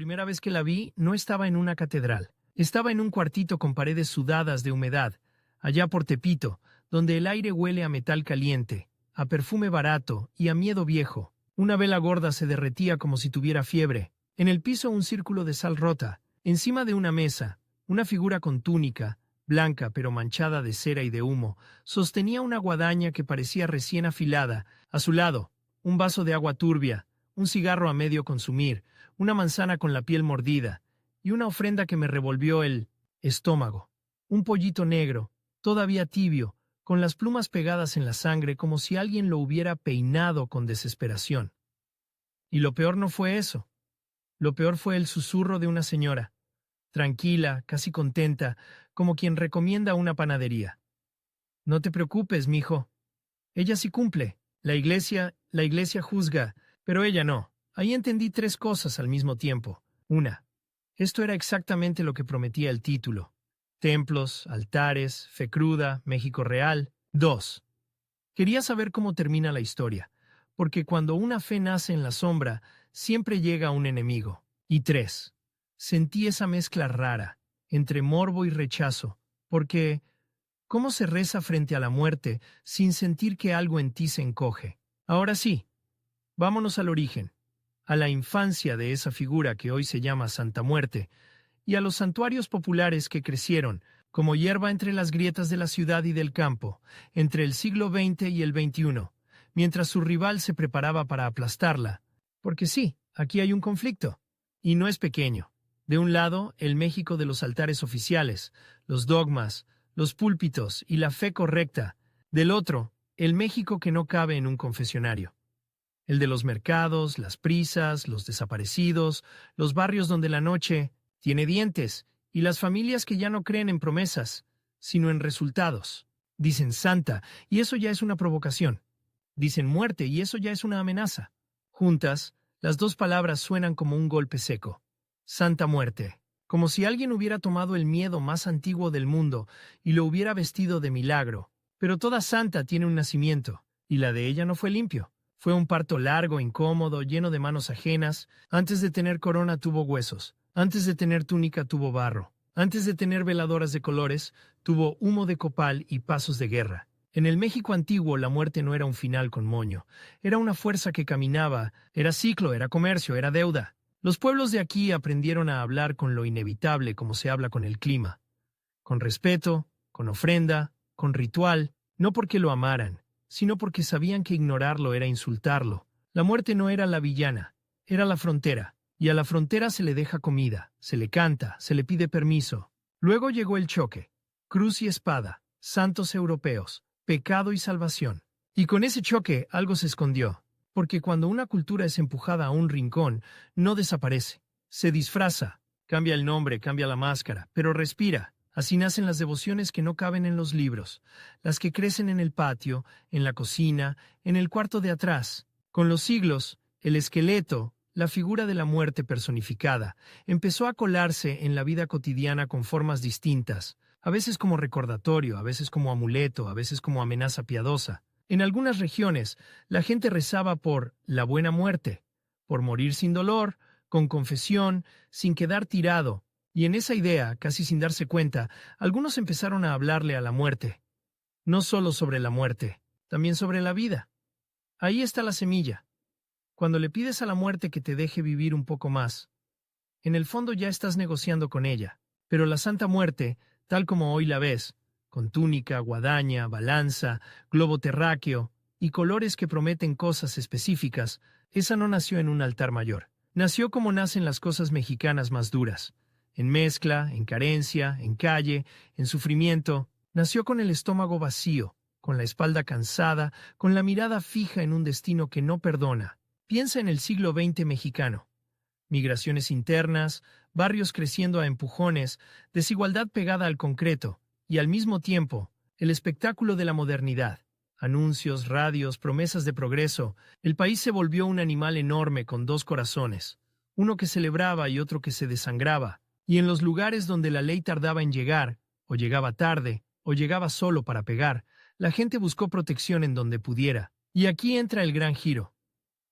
primera vez que la vi, no estaba en una catedral. Estaba en un cuartito con paredes sudadas de humedad, allá por Tepito, donde el aire huele a metal caliente, a perfume barato y a miedo viejo. Una vela gorda se derretía como si tuviera fiebre. En el piso un círculo de sal rota. Encima de una mesa, una figura con túnica, blanca pero manchada de cera y de humo, sostenía una guadaña que parecía recién afilada. A su lado, un vaso de agua turbia, un cigarro a medio consumir, una manzana con la piel mordida, y una ofrenda que me revolvió el estómago. Un pollito negro, todavía tibio, con las plumas pegadas en la sangre como si alguien lo hubiera peinado con desesperación. Y lo peor no fue eso. Lo peor fue el susurro de una señora, tranquila, casi contenta, como quien recomienda una panadería. No te preocupes, mijo. Ella sí cumple. La iglesia juzga, pero ella no. Ahí entendí tres cosas al mismo tiempo. Una, esto era exactamente lo que prometía el título. Templos, altares, fe cruda, México real. 2. Quería saber cómo termina la historia, porque cuando una fe nace en la sombra, siempre llega un enemigo. Y 3. Sentí esa mezcla rara, entre morbo y rechazo, porque ¿cómo se reza frente a la muerte sin sentir que algo en ti se encoge? Ahora sí, vámonos al origen, a la infancia de esa figura que hoy se llama Santa Muerte, y a los santuarios populares que crecieron, como hierba entre las grietas de la ciudad y del campo, entre el siglo XX y el XXI, mientras su rival se preparaba para aplastarla. Porque sí, aquí hay un conflicto, y no es pequeño. De un lado, el México de los altares oficiales, los dogmas, los púlpitos y la fe correcta. Del otro, el México que no cabe en un confesionario. El de los mercados, las prisas, los desaparecidos, los barrios donde la noche tiene dientes, y las familias que ya no creen en promesas, sino en resultados. Dicen santa, y eso ya es una provocación. Dicen muerte, y eso ya es una amenaza. Juntas, las dos palabras suenan como un golpe seco. Santa Muerte. Como si alguien hubiera tomado el miedo más antiguo del mundo y lo hubiera vestido de milagro. Pero toda santa tiene un nacimiento, y la de ella no fue limpio. Fue un parto largo, incómodo, lleno de manos ajenas. Antes de tener corona tuvo huesos. Antes de tener túnica tuvo barro. Antes de tener veladoras de colores, tuvo humo de copal y pasos de guerra. En el México antiguo la muerte no era un final con moño. Era una fuerza que caminaba, era ciclo, era comercio, era deuda. Los pueblos de aquí aprendieron a hablar con lo inevitable como se habla con el clima. Con respeto, con ofrenda, con ritual, no porque lo amaran, sino porque sabían que ignorarlo era insultarlo. La muerte no era la villana, era la frontera. Y a la frontera se le deja comida, se le canta, se le pide permiso. Luego llegó el choque. Cruz y espada, santos europeos, pecado y salvación. Y con ese choque algo se escondió, porque cuando una cultura es empujada a un rincón, no desaparece. Se disfraza, cambia el nombre, cambia la máscara, pero respira. Así nacen las devociones que no caben en los libros, las que crecen en el patio, en la cocina, en el cuarto de atrás. Con los siglos, el esqueleto, la figura de la muerte personificada, empezó a colarse en la vida cotidiana con formas distintas, a veces como recordatorio, a veces como amuleto, a veces como amenaza piadosa. En algunas regiones, la gente rezaba por la buena muerte, por morir sin dolor, con confesión, sin quedar tirado, y en esa idea, casi sin darse cuenta, algunos empezaron a hablarle a la muerte. No solo sobre la muerte, también sobre la vida. Ahí está la semilla. Cuando le pides a la muerte que te deje vivir un poco más, en el fondo ya estás negociando con ella. Pero la Santa Muerte, tal como hoy la ves, con túnica, guadaña, balanza, globo terráqueo y colores que prometen cosas específicas, esa no nació en un altar mayor. Nació como nacen las cosas mexicanas más duras, en mezcla, en carencia, en calle, en sufrimiento. Nació con el estómago vacío, con la espalda cansada, con la mirada fija en un destino que no perdona. Piensa en el siglo XX mexicano. Migraciones internas, barrios creciendo a empujones, desigualdad pegada al concreto, y al mismo tiempo, el espectáculo de la modernidad. Anuncios, radios, promesas de progreso. El país se volvió un animal enorme con dos corazones, uno que celebraba y otro que se desangraba. Y en los lugares donde la ley tardaba en llegar, o llegaba tarde, o llegaba solo para pegar, la gente buscó protección en donde pudiera. Y aquí entra el gran giro.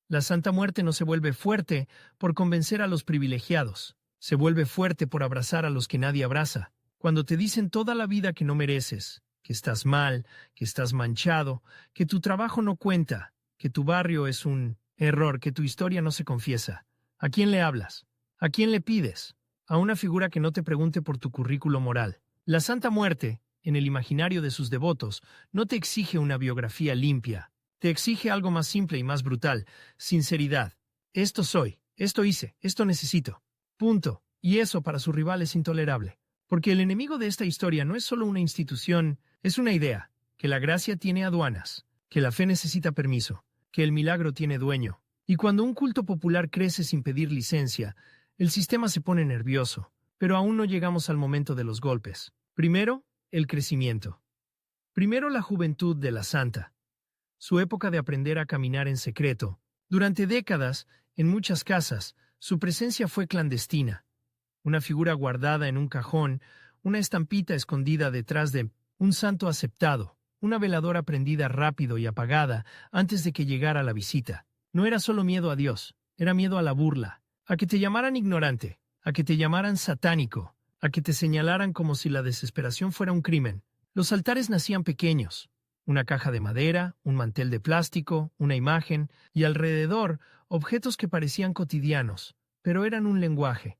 La Santa Muerte no se vuelve fuerte por convencer a los privilegiados. Se vuelve fuerte por abrazar a los que nadie abraza. Cuando te dicen toda la vida que no mereces, que estás mal, que estás manchado, que tu trabajo no cuenta, que tu barrio es un error, que tu historia no se confiesa. ¿A quién le hablas? ¿A quién le pides? A una figura que no te pregunte por tu currículo moral. La Santa Muerte, en el imaginario de sus devotos, no te exige una biografía limpia. Te exige algo más simple y más brutal: sinceridad. Esto soy, esto hice, esto necesito. Punto. Y eso para su rival es intolerable. Porque el enemigo de esta historia no es solo una institución, es una idea: que la gracia tiene aduanas, que la fe necesita permiso, que el milagro tiene dueño. Y cuando un culto popular crece sin pedir licencia, el sistema se pone nervioso. Pero aún no llegamos al momento de los golpes. Primero, el crecimiento. Primero, la juventud de la santa. Su época de aprender a caminar en secreto. Durante décadas, en muchas casas, su presencia fue clandestina. Una figura guardada en un cajón, una estampita escondida detrás de un santo aceptado, una veladora prendida rápido y apagada antes de que llegara la visita. No era solo miedo a Dios, era miedo a la burla, a que te llamaran ignorante, a que te llamaran satánico, a que te señalaran como si la desesperación fuera un crimen. Los altares nacían pequeños: una caja de madera, un mantel de plástico, una imagen, y alrededor objetos que parecían cotidianos, pero eran un lenguaje.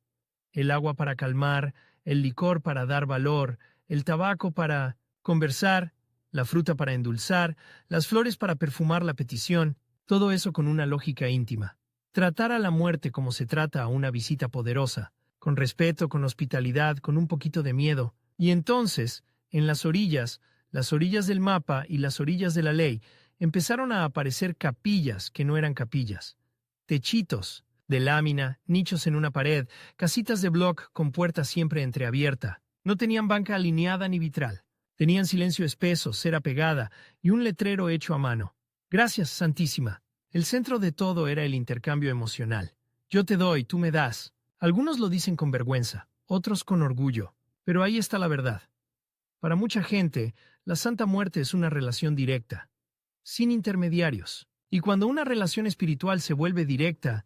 El agua para calmar, el licor para dar valor, el tabaco para conversar, la fruta para endulzar, las flores para perfumar la petición, todo eso con una lógica íntima. Tratar a la muerte como se trata a una visita poderosa, con respeto, con hospitalidad, con un poquito de miedo. Y entonces, en las orillas del mapa y las orillas de la ley, empezaron a aparecer capillas que no eran capillas. Techitos de lámina, nichos en una pared, casitas de bloc con puerta siempre entreabierta. No tenían banca alineada ni vitral. Tenían silencio espeso, cera pegada y un letrero hecho a mano. Gracias, Santísima. El centro de todo era el intercambio emocional. Yo te doy, tú me das. Algunos lo dicen con vergüenza, otros con orgullo. Pero ahí está la verdad. Para mucha gente, la Santa Muerte es una relación directa, sin intermediarios. Y cuando una relación espiritual se vuelve directa,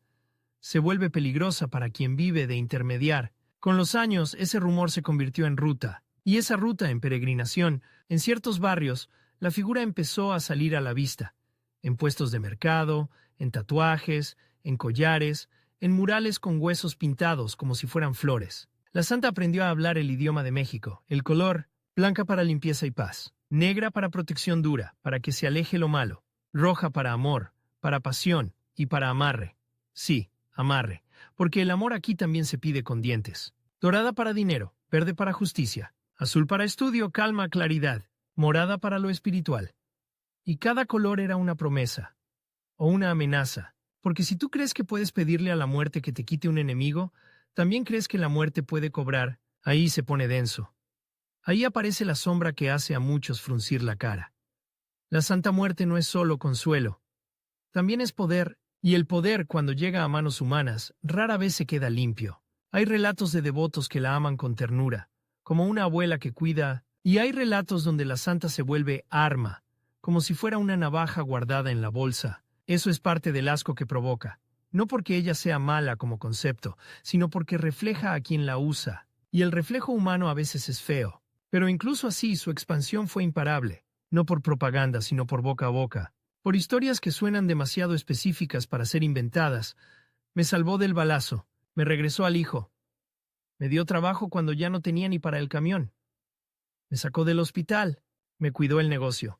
se vuelve peligrosa para quien vive de intermediar. Con los años, ese rumor se convirtió en ruta, y esa ruta en peregrinación. En ciertos barrios, la figura empezó a salir a la vista, en puestos de mercado, en tatuajes, en collares, en murales con huesos pintados como si fueran flores. La santa aprendió a hablar el idioma de México: el color: blanca para limpieza y paz, negra para protección dura, para que se aleje lo malo, roja para amor, para pasión y para amarre. Sí, amarre, porque el amor aquí también se pide con dientes. Dorada para dinero, verde para justicia, azul para estudio, calma, claridad, morada para lo espiritual. Y cada color era una promesa o una amenaza, porque si tú crees que puedes pedirle a la muerte que te quite un enemigo, también crees que la muerte puede cobrar. Ahí se pone denso. Ahí aparece la sombra que hace a muchos fruncir la cara. La Santa Muerte no es solo consuelo, también es poder, y el poder, cuando llega a manos humanas, rara vez se queda limpio. Hay relatos de devotos que la aman con ternura, como una abuela que cuida, y hay relatos donde la santa se vuelve arma, como si fuera una navaja guardada en la bolsa. Eso es parte del asco que provoca, no porque ella sea mala como concepto, sino porque refleja a quien la usa, y el reflejo humano a veces es feo. Pero incluso así su expansión fue imparable, no por propaganda, sino por boca a boca, por historias que suenan demasiado específicas para ser inventadas. Me salvó del balazo, me regresó al hijo, me dio trabajo cuando ya no tenía ni para el camión, me sacó del hospital, me cuidó el negocio,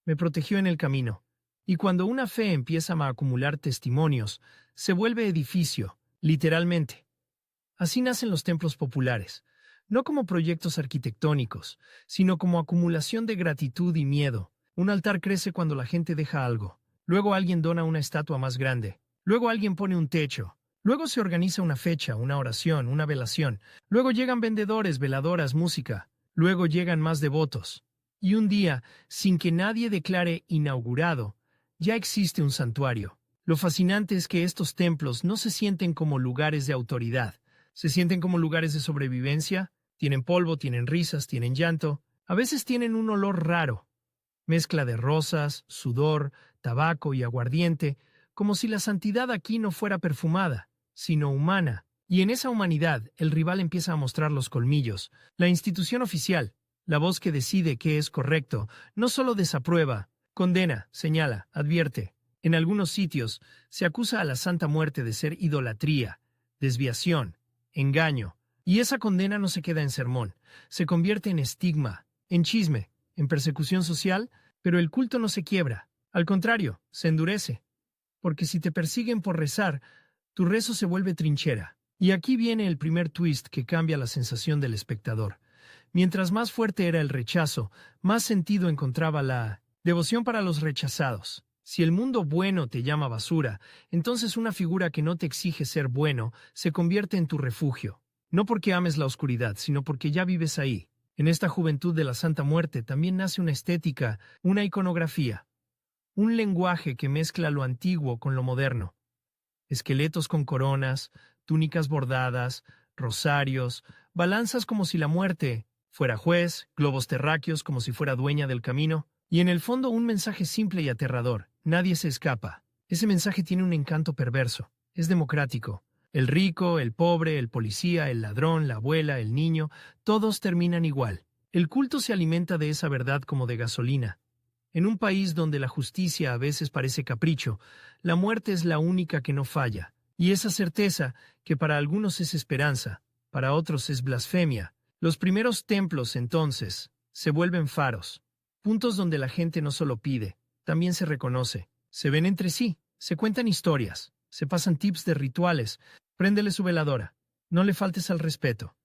me protegió en el camino. Y cuando una fe empieza a acumular testimonios, se vuelve edificio, literalmente. Así nacen los templos populares, no como proyectos arquitectónicos, sino como acumulación de gratitud y miedo. Un altar crece cuando la gente deja algo. Luego alguien dona una estatua más grande. Luego alguien pone un techo. Luego se organiza una fecha, una oración, una velación. Luego llegan vendedores, veladoras, música. Luego llegan más devotos. Y un día, sin que nadie declare inaugurado, ya existe un santuario. Lo fascinante es que estos templos no se sienten como lugares de autoridad. Se sienten como lugares de sobrevivencia. Tienen polvo, tienen risas, tienen llanto. A veces tienen un olor raro. Mezcla de rosas, sudor, tabaco y aguardiente, como si la santidad aquí no fuera perfumada, sino humana. Y en esa humanidad, el rival empieza a mostrar los colmillos. La institución oficial, la voz que decide qué es correcto, no solo desaprueba, condena, señala, advierte. En algunos sitios, se acusa a la Santa Muerte de ser idolatría, desviación, engaño. Y esa condena no se queda en sermón, se convierte en estigma, en chisme, en persecución social, pero el culto no se quiebra. Al contrario, se endurece. Porque si te persiguen por rezar, tu rezo se vuelve trinchera. Y aquí viene el primer twist que cambia la sensación del espectador. Mientras más fuerte era el rechazo, más sentido encontraba la devoción para los rechazados. Si el mundo bueno te llama basura, entonces una figura que no te exige ser bueno se convierte en tu refugio. No porque ames la oscuridad, sino porque ya vives ahí. En esta juventud de la Santa Muerte también nace una estética, una iconografía, un lenguaje que mezcla lo antiguo con lo moderno. Esqueletos con coronas, túnicas bordadas, rosarios, balanzas como si la muerte fuera juez, globos terráqueos como si fuera dueña del camino, y en el fondo un mensaje simple y aterrador: nadie se escapa. Ese mensaje tiene un encanto perverso, es democrático. El rico, el pobre, el policía, el ladrón, la abuela, el niño, todos terminan igual. El culto se alimenta de esa verdad como de gasolina. En un país donde la justicia a veces parece capricho, la muerte es la única que no falla. Y esa certeza, que para algunos es esperanza, para otros es blasfemia. Los primeros templos, entonces, se vuelven faros. Puntos donde la gente no solo pide, también se reconoce. Se ven entre sí, se cuentan historias, se pasan tips de rituales. Préndele su veladora. No le faltes al respeto.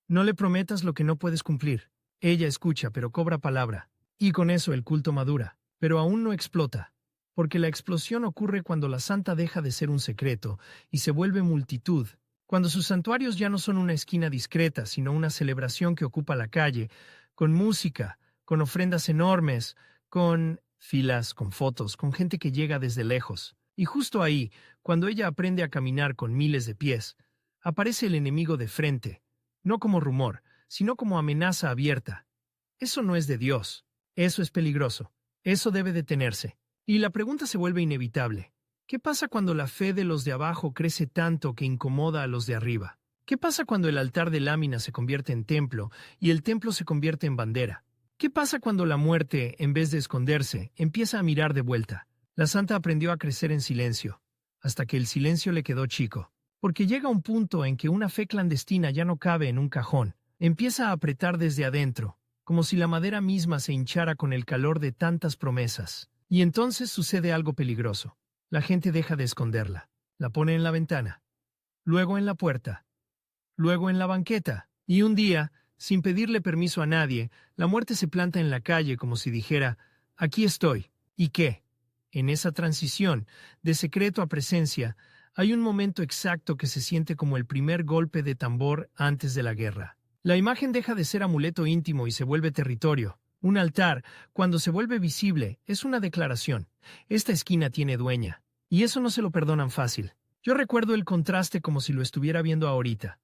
No le prometas lo que no puedes cumplir. Ella escucha, pero cobra palabra. Y con eso el culto madura, pero aún no explota. Porque la explosión ocurre cuando la santa deja de ser un secreto y se vuelve multitud. Cuando sus santuarios ya no son una esquina discreta, sino una celebración que ocupa la calle, con música, con ofrendas enormes, con filas, con fotos, con gente que llega desde lejos. Y justo ahí, cuando ella aprende a caminar con miles de pies, aparece el enemigo de frente, no como rumor, sino como amenaza abierta. Eso no es de Dios. Eso es peligroso. Eso debe detenerse. Y la pregunta se vuelve inevitable. ¿Qué pasa cuando la fe de los de abajo crece tanto que incomoda a los de arriba? ¿Qué pasa cuando el altar de lámina se convierte en templo y el templo se convierte en bandera? ¿Qué pasa cuando la muerte, en vez de esconderse, empieza a mirar de vuelta? La santa aprendió a crecer en silencio, hasta que el silencio le quedó chico. Porque llega un punto en que una fe clandestina ya no cabe en un cajón. Empieza a apretar desde adentro, como si la madera misma se hinchara con el calor de tantas promesas. Y entonces sucede algo peligroso. La gente deja de esconderla. La pone en la ventana, luego en la puerta, luego en la banqueta. Y un día, sin pedirle permiso a nadie, la muerte se planta en la calle como si dijera: aquí estoy. ¿Y qué? En esa transición, de secreto a presencia, hay un momento exacto que se siente como el primer golpe de tambor antes de la guerra. La imagen deja de ser amuleto íntimo y se vuelve territorio. Un altar, cuando se vuelve visible, es una declaración. Esta esquina tiene dueña. Y eso no se lo perdonan fácil. Yo recuerdo el contraste como si lo estuviera viendo ahorita.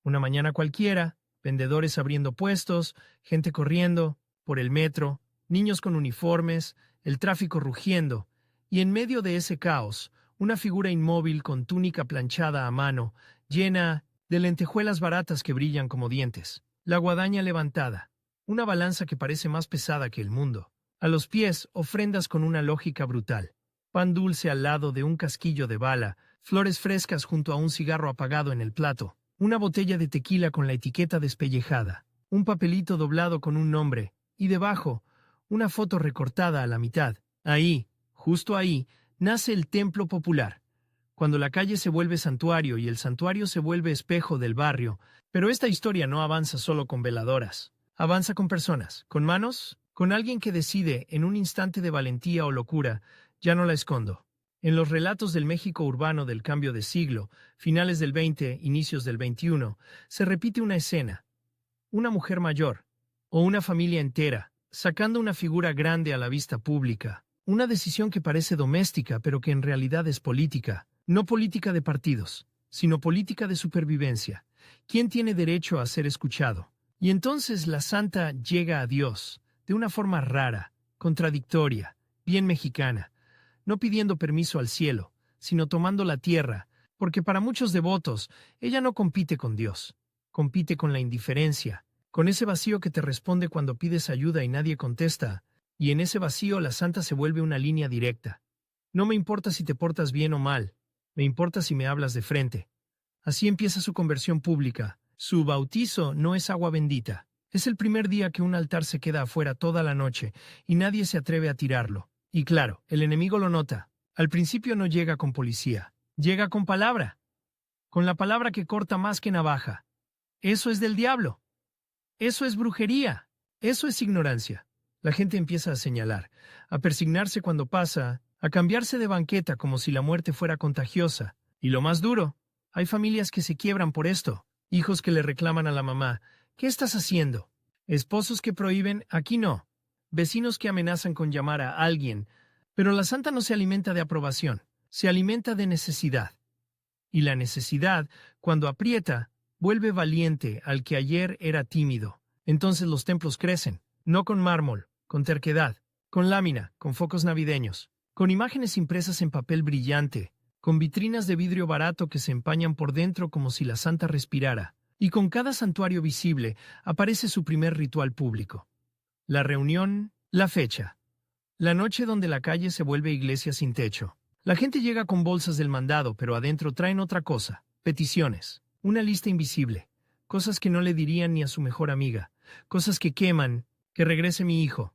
Una mañana cualquiera, vendedores abriendo puestos, gente corriendo, por el metro, niños con uniformes, el tráfico rugiendo. Y en medio de ese caos, una figura inmóvil con túnica planchada a mano, llena de lentejuelas baratas que brillan como dientes, la guadaña levantada, una balanza que parece más pesada que el mundo. A los pies, ofrendas con una lógica brutal. Pan dulce al lado de un casquillo de bala, flores frescas junto a un cigarro apagado en el plato, una botella de tequila con la etiqueta despellejada, un papelito doblado con un nombre, y debajo, una foto recortada a la mitad. Ahí, justo ahí, nace el templo popular. Cuando la calle se vuelve santuario y el santuario se vuelve espejo del barrio. Pero esta historia no avanza solo con veladoras. Avanza con personas, con manos, con alguien que decide, en un instante de valentía o locura: ya no la escondo. En los relatos del México urbano del cambio de siglo, finales del 20, inicios del 21, se repite una escena. Una mujer mayor, o una familia entera, sacando una figura grande a la vista pública. Una decisión que parece doméstica, pero que en realidad es política. No política de partidos, sino política de supervivencia. ¿Quién tiene derecho a ser escuchado? Y entonces la santa llega a Dios, de una forma rara, contradictoria, bien mexicana. no pidiendo permiso al cielo, sino tomando la tierra, porque para muchos devotos, ella no compite con Dios, compite con la indiferencia, con ese vacío que te responde cuando pides ayuda y nadie contesta, y en ese vacío la santa se vuelve una línea directa. No me importa si te portas bien o mal, me importa si me hablas de frente. Así empieza su conversión pública. Su bautizo no es agua bendita. Es el primer día que un altar se queda afuera toda la noche y nadie se atreve a tirarlo. Y claro, el enemigo lo nota. Al principio no llega con policía, llega con palabra. Con la palabra que corta más que navaja. Eso es del diablo. Eso es brujería. Eso es ignorancia. La gente empieza a señalar, a persignarse cuando pasa, a cambiarse de banqueta como si la muerte fuera contagiosa. Y lo más duro, hay familias que se quiebran por esto, hijos que le reclaman a la mamá, ¿qué estás haciendo? Esposos que prohíben, aquí no. Vecinos que amenazan con llamar a alguien. Pero la santa no se alimenta de aprobación, se alimenta de necesidad. Y la necesidad, cuando aprieta, vuelve valiente al que ayer era tímido. Entonces los templos crecen, no con mármol, con terquedad, con lámina, con focos navideños, con imágenes impresas en papel brillante, con vitrinas de vidrio barato que se empañan por dentro como si la santa respirara, y con cada santuario visible aparece su primer ritual público. La reunión, la fecha. La noche donde la calle se vuelve iglesia sin techo. La gente llega con bolsas del mandado, pero adentro traen otra cosa, peticiones, una lista invisible, cosas que no le dirían ni a su mejor amiga, cosas que queman, que regrese mi hijo,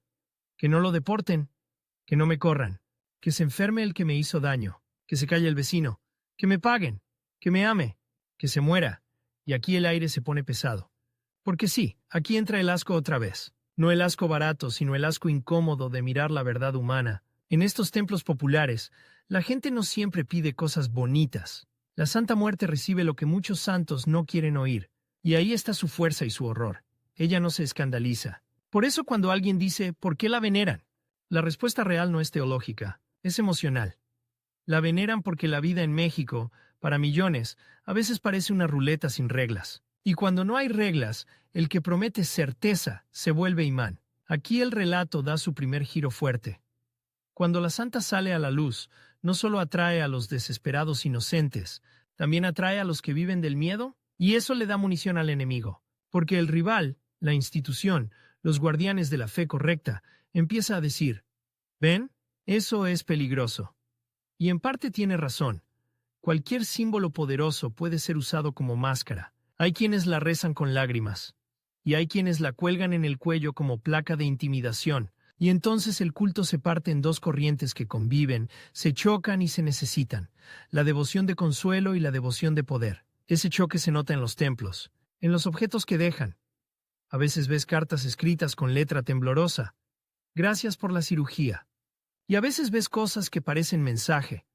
que no lo deporten, que no me corran, que se enferme el que me hizo daño, que se calle el vecino, que me paguen, que me ame, que se muera. Y aquí el aire se pone pesado. Porque sí, aquí entra el asco otra vez. No el asco barato, sino el asco incómodo de mirar la verdad humana. En estos templos populares, la gente no siempre pide cosas bonitas. La Santa Muerte recibe lo que muchos santos no quieren oír. Y ahí está su fuerza y su horror. Ella no se escandaliza. Por eso cuando alguien dice, ¿por qué la veneran? La respuesta real no es teológica, es emocional. La veneran porque la vida en México, para millones, a veces parece una ruleta sin reglas. Y cuando no hay reglas, el que promete certeza se vuelve imán. Aquí el relato da su primer giro fuerte. Cuando la santa sale a la luz, no solo atrae a los desesperados inocentes, también atrae a los que viven del miedo, y eso le da munición al enemigo. Porque el rival, la institución, los guardianes de la fe correcta, empieza a decir, ¿ven? Eso es peligroso. Y en parte tiene razón. Cualquier símbolo poderoso puede ser usado como máscara. Hay quienes la rezan con lágrimas, y hay quienes la cuelgan en el cuello como placa de intimidación, y entonces el culto se parte en dos corrientes que conviven, se chocan y se necesitan, la devoción de consuelo y la devoción de poder. Ese choque se nota en los templos, en los objetos que dejan. A veces ves cartas escritas con letra temblorosa, gracias por la cirugía. Y a veces ves cosas que parecen mensaje,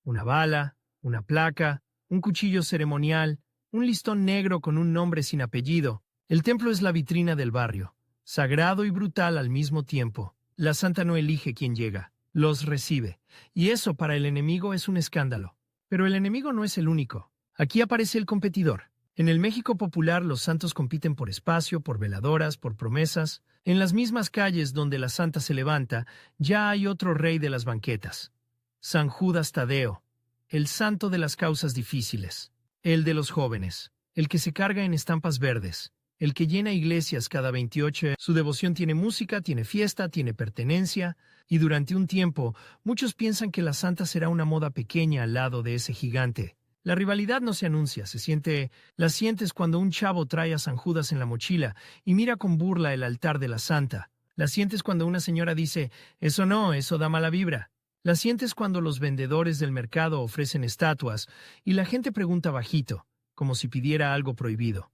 una bala, una placa, un cuchillo ceremonial, un listón negro con un nombre sin apellido. El templo es la vitrina del barrio, sagrado y brutal al mismo tiempo. La santa no elige quién llega, los recibe. Y eso para el enemigo es un escándalo. Pero el enemigo no es el único. Aquí aparece el competidor. En el México popular los santos compiten por espacio, por veladoras, por promesas. En las mismas calles donde la santa se levanta, ya hay otro rey de las banquetas. San Judas Tadeo, el santo de las causas difíciles. El de los jóvenes, el que se carga en estampas verdes, el que llena iglesias cada 28. Su devoción tiene música, tiene fiesta, tiene pertenencia, y durante un tiempo muchos piensan que la santa será una moda pequeña al lado de ese gigante. La rivalidad no se anuncia, la sientes cuando un chavo trae a San Judas en la mochila y mira con burla el altar de la santa. La sientes cuando una señora dice, eso no, eso da mala vibra. La sientes cuando los vendedores del mercado ofrecen estatuas y la gente pregunta bajito, como si pidiera algo prohibido.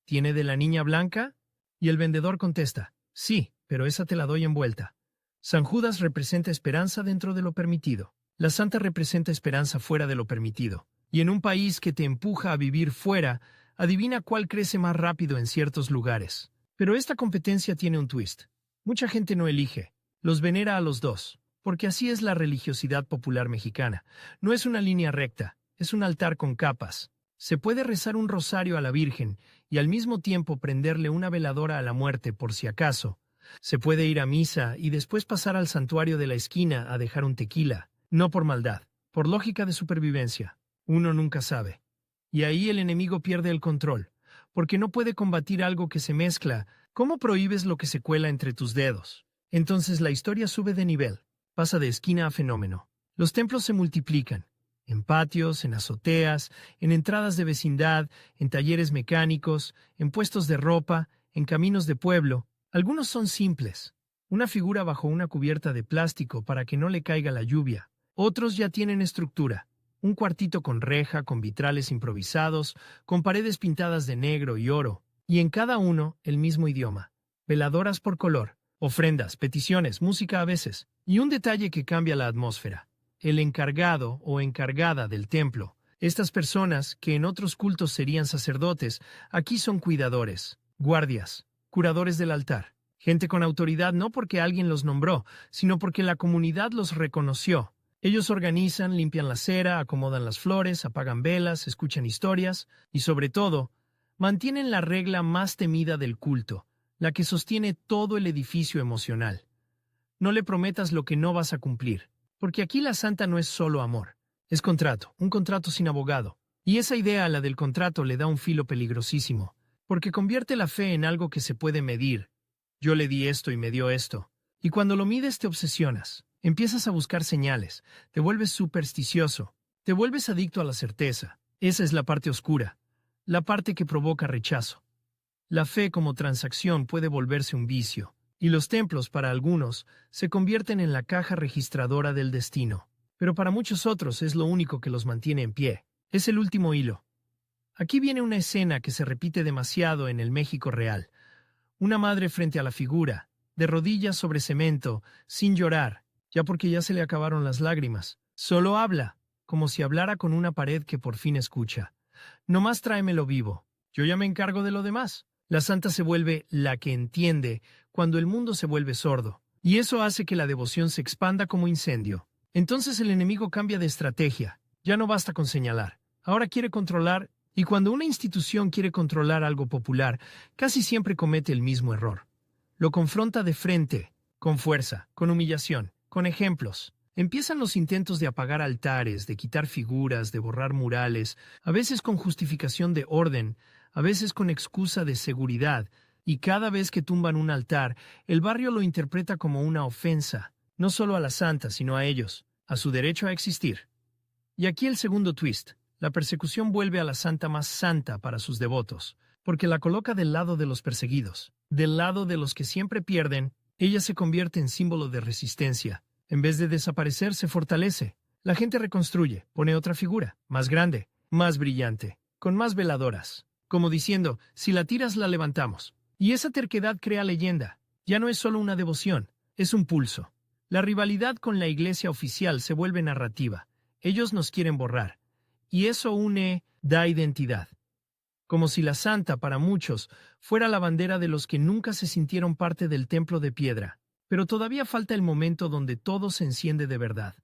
¿Tiene de la niña blanca? Y el vendedor contesta, sí, pero esa te la doy envuelta. San Judas representa esperanza dentro de lo permitido. La santa representa esperanza fuera de lo permitido. Y en un país que te empuja a vivir fuera, adivina cuál crece más rápido en ciertos lugares. Pero esta competencia tiene un twist. Mucha gente no elige, los venera a los dos. Porque así es la religiosidad popular mexicana. No es una línea recta, es un altar con capas. Se puede rezar un rosario a la Virgen y al mismo tiempo prenderle una veladora a la muerte por si acaso. Se puede ir a misa y después pasar al santuario de la esquina a dejar un tequila. No por maldad, por lógica de supervivencia. Uno nunca sabe. Y ahí el enemigo pierde el control, porque no puede combatir algo que se mezcla. ¿Cómo prohíbes lo que se cuela entre tus dedos? Entonces la historia sube de nivel, pasa de esquina a fenómeno. Los templos se multiplican, en patios, en azoteas, en entradas de vecindad, en talleres mecánicos, en puestos de ropa, en caminos de pueblo. Algunos son simples, una figura bajo una cubierta de plástico para que no le caiga la lluvia. Otros ya tienen estructura, un cuartito con reja, con vitrales improvisados, con paredes pintadas de negro y oro, y en cada uno el mismo idioma. Veladoras por color, ofrendas, peticiones, música a veces, y un detalle que cambia la atmósfera. El encargado o encargada del templo. Estas personas, que en otros cultos serían sacerdotes, aquí son cuidadores, guardias, curadores del altar. Gente con autoridad no porque alguien los nombró, sino porque la comunidad los reconoció. Ellos organizan, limpian la cera, acomodan las flores, apagan velas, escuchan historias y, sobre todo, mantienen la regla más temida del culto, la que sostiene todo el edificio emocional. No le prometas lo que no vas a cumplir. Porque aquí la santa no es solo amor, es contrato, un contrato sin abogado. Y esa idea, la del contrato, le da un filo peligrosísimo, porque convierte la fe en algo que se puede medir. Yo le di esto y me dio esto. Y cuando lo mides te obsesionas, empiezas a buscar señales, te vuelves supersticioso, te vuelves adicto a la certeza. Esa es la parte oscura, la parte que provoca rechazo. La fe como transacción puede volverse un vicio. Y los templos, para algunos, se convierten en la caja registradora del destino. Pero para muchos otros es lo único que los mantiene en pie. Es el último hilo. Aquí viene una escena que se repite demasiado en el México real. Una madre frente a la figura, de rodillas sobre cemento, sin llorar, ya porque ya se le acabaron las lágrimas. Solo habla, como si hablara con una pared que por fin escucha. Nomás tráemelo vivo. Yo ya me encargo de lo demás. La santa se vuelve la que entiende cuando el mundo se vuelve sordo, y eso hace que la devoción se expanda como incendio. Entonces el enemigo cambia de estrategia. Ya no basta con señalar. Ahora quiere controlar, y cuando una institución quiere controlar algo popular, casi siempre comete el mismo error. Lo confronta de frente, con fuerza, con humillación, con ejemplos. Empiezan los intentos de apagar altares, de quitar figuras, de borrar murales, a veces con justificación de orden, a veces con excusa de seguridad, y cada vez que tumban un altar, el barrio lo interpreta como una ofensa, no solo a la santa, sino a ellos, a su derecho a existir. Y aquí el segundo twist. La persecución vuelve a la santa más santa para sus devotos, porque la coloca del lado de los perseguidos, del lado de los que siempre pierden. Ella se convierte en símbolo de resistencia. En vez de desaparecer, se fortalece. La gente reconstruye, pone otra figura, más grande, más brillante, con más veladoras. Como diciendo, si la tiras la levantamos. Y esa terquedad crea leyenda. Ya no es solo una devoción, es un pulso. La rivalidad con la iglesia oficial se vuelve narrativa. Ellos nos quieren borrar. Y eso une, da identidad. Como si la santa, para muchos, fuera la bandera de los que nunca se sintieron parte del templo de piedra. Pero todavía falta el momento donde todo se enciende de verdad.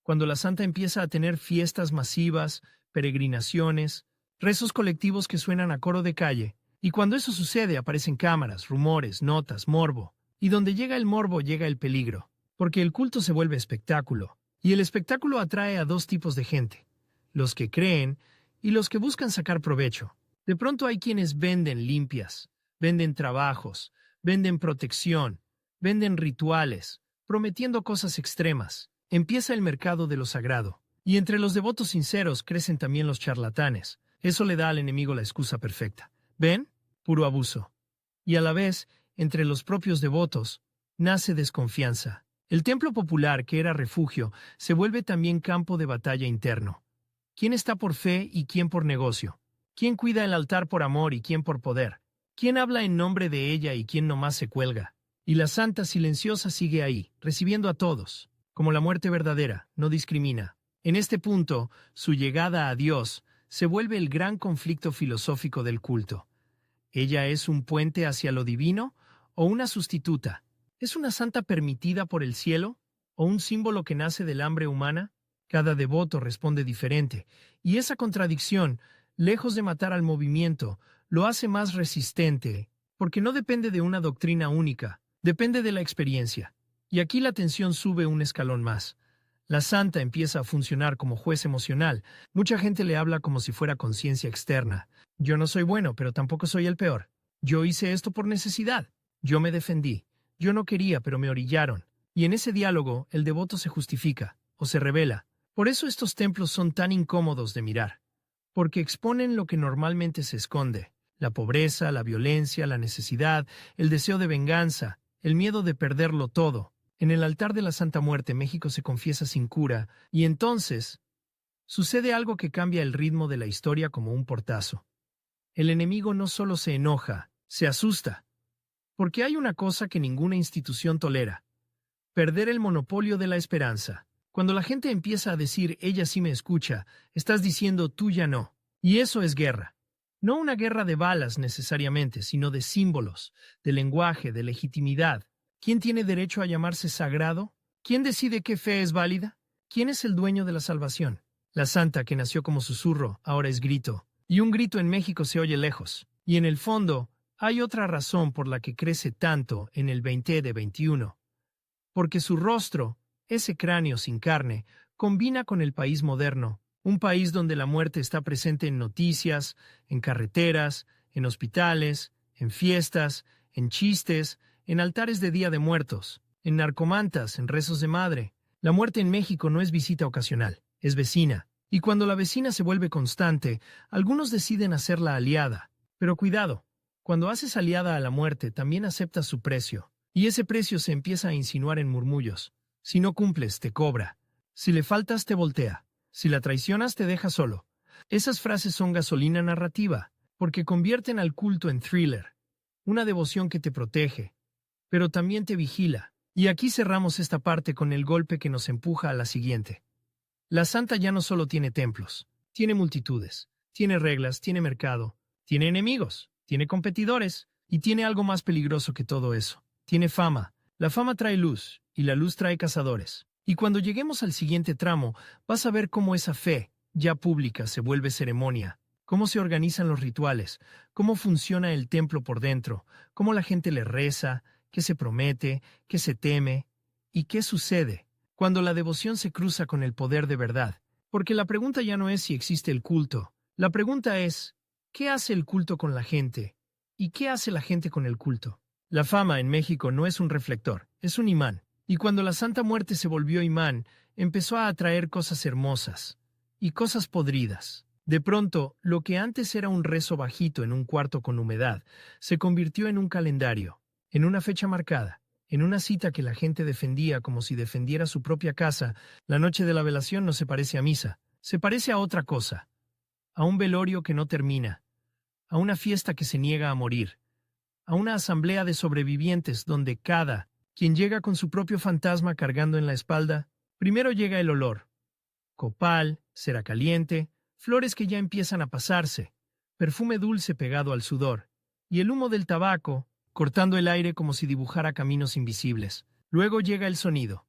Cuando la santa empieza a tener fiestas masivas, peregrinaciones, rezos colectivos que suenan a coro de calle, y cuando eso sucede aparecen cámaras, rumores, notas, morbo, y donde llega el morbo llega el peligro, porque el culto se vuelve espectáculo, y el espectáculo atrae a dos tipos de gente, los que creen y los que buscan sacar provecho. De pronto hay quienes venden limpias, venden trabajos, venden protección, venden rituales, prometiendo cosas extremas. Empieza el mercado de lo sagrado, y entre los devotos sinceros crecen también los charlatanes. Eso le da al enemigo la excusa perfecta. ¿Ven? Puro abuso. Y a la vez, entre los propios devotos, nace desconfianza. El templo popular, que era refugio, se vuelve también campo de batalla interno. ¿Quién está por fe y quién por negocio? ¿Quién cuida el altar por amor y quién por poder? ¿Quién habla en nombre de ella y quién nomás se cuelga? Y la santa silenciosa sigue ahí, recibiendo a todos. Como la muerte verdadera, no discrimina. En este punto, su llegada a Dios se vuelve el gran conflicto filosófico del culto. ¿Ella es un puente hacia lo divino o una sustituta? ¿Es una santa permitida por el cielo o un símbolo que nace del hambre humana? Cada devoto responde diferente, y esa contradicción, lejos de matar al movimiento, lo hace más resistente, porque no depende de una doctrina única, depende de la experiencia. Y aquí la tensión sube un escalón más. La santa empieza a funcionar como juez emocional. Mucha gente le habla como si fuera conciencia externa. Yo no soy bueno, pero tampoco soy el peor. Yo hice esto por necesidad. Yo me defendí. Yo no quería, pero me orillaron. Y en ese diálogo, el devoto se justifica, o se revela. Por eso estos templos son tan incómodos de mirar. Porque exponen lo que normalmente se esconde. La pobreza, la violencia, la necesidad, el deseo de venganza, el miedo de perderlo todo. En el altar de la Santa Muerte, México se confiesa sin cura, y entonces sucede algo que cambia el ritmo de la historia como un portazo. El enemigo no solo se enoja, se asusta. Porque hay una cosa que ninguna institución tolera: perder el monopolio de la esperanza. Cuando la gente empieza a decir ella sí me escucha, estás diciendo tú ya no. Y eso es guerra. No una guerra de balas necesariamente, sino de símbolos, de lenguaje, de legitimidad. ¿Quién tiene derecho a llamarse sagrado? ¿Quién decide qué fe es válida? ¿Quién es el dueño de la salvación? La santa, que nació como susurro, ahora es grito. Y un grito en México se oye lejos. Y en el fondo, hay otra razón por la que crece tanto en el 20 de 21. Porque su rostro, ese cráneo sin carne, combina con el país moderno, un país donde la muerte está presente en noticias, en carreteras, en hospitales, en fiestas, en chistes, en altares de Día de Muertos, en narcomantas, en rezos de madre. La muerte en México no es visita ocasional, es vecina. Y cuando la vecina se vuelve constante, algunos deciden hacerla aliada. Pero cuidado, cuando haces aliada a la muerte, también aceptas su precio. Y ese precio se empieza a insinuar en murmullos. Si no cumples, te cobra. Si le faltas, te voltea. Si la traicionas, te deja solo. Esas frases son gasolina narrativa, porque convierten al culto en thriller. Una devoción que te protege, pero también te vigila. Y aquí cerramos esta parte con el golpe que nos empuja a la siguiente. La santa ya no solo tiene templos, tiene multitudes, tiene reglas, tiene mercado, tiene enemigos, tiene competidores, y tiene algo más peligroso que todo eso. Tiene fama. La fama trae luz, y la luz trae cazadores. Y cuando lleguemos al siguiente tramo, vas a ver cómo esa fe, ya pública, se vuelve ceremonia, cómo se organizan los rituales, cómo funciona el templo por dentro, cómo la gente le reza, qué se promete, qué se teme, y qué sucede cuando la devoción se cruza con el poder de verdad. Porque la pregunta ya no es si existe el culto. La pregunta es, ¿qué hace el culto con la gente? ¿Y qué hace la gente con el culto? La fama en México no es un reflector, es un imán. Y cuando la Santa Muerte se volvió imán, empezó a atraer cosas hermosas y cosas podridas. De pronto, lo que antes era un rezo bajito en un cuarto con humedad, se convirtió en un calendario, en una fecha marcada, en una cita que la gente defendía como si defendiera su propia casa. La noche de la velación no se parece a misa, se parece a otra cosa, a un velorio que no termina, a una fiesta que se niega a morir, a una asamblea de sobrevivientes donde cada quien llega con su propio fantasma cargando en la espalda. Primero llega el olor: copal, cera caliente, flores que ya empiezan a pasarse, perfume dulce pegado al sudor, y el humo del tabaco, cortando el aire como si dibujara caminos invisibles. Luego llega el sonido: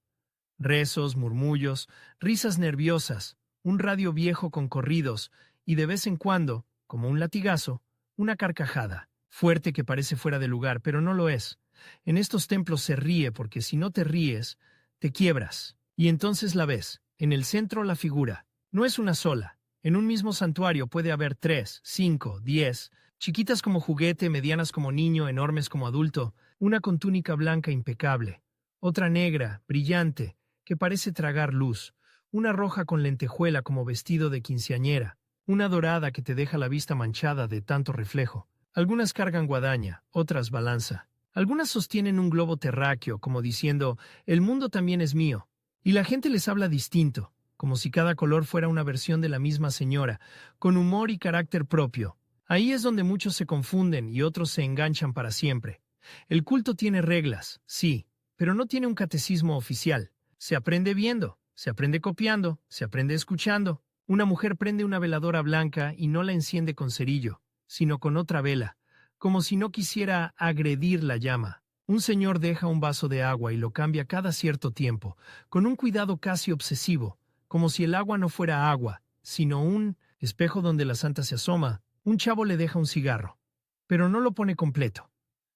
rezos, murmullos, risas nerviosas, un radio viejo con corridos, y de vez en cuando, como un latigazo, una carcajada, fuerte que parece fuera de lugar, pero no lo es. En estos templos se ríe porque si no te ríes, te quiebras. Y entonces la ves. En el centro la figura. No es una sola. En un mismo santuario puede haber 3, 5, 10, chiquitas como juguete, medianas como niño, enormes como adulto, una con túnica blanca impecable, otra negra, brillante, que parece tragar luz, una roja con lentejuela como vestido de quinceañera, una dorada que te deja la vista manchada de tanto reflejo. Algunas cargan guadaña, otras balanza. Algunas sostienen un globo terráqueo, como diciendo, el mundo también es mío. Y la gente les habla distinto, como si cada color fuera una versión de la misma señora, con humor y carácter propio. Ahí es donde muchos se confunden y otros se enganchan para siempre. El culto tiene reglas, sí, pero no tiene un catecismo oficial. Se aprende viendo, se aprende copiando, se aprende escuchando. Una mujer prende una veladora blanca y no la enciende con cerillo, sino con otra vela, como si no quisiera agredir la llama. Un señor deja un vaso de agua y lo cambia cada cierto tiempo, con un cuidado casi obsesivo, como si el agua no fuera agua, sino un espejo donde la santa se asoma. Un chavo le deja un cigarro, pero no lo pone completo.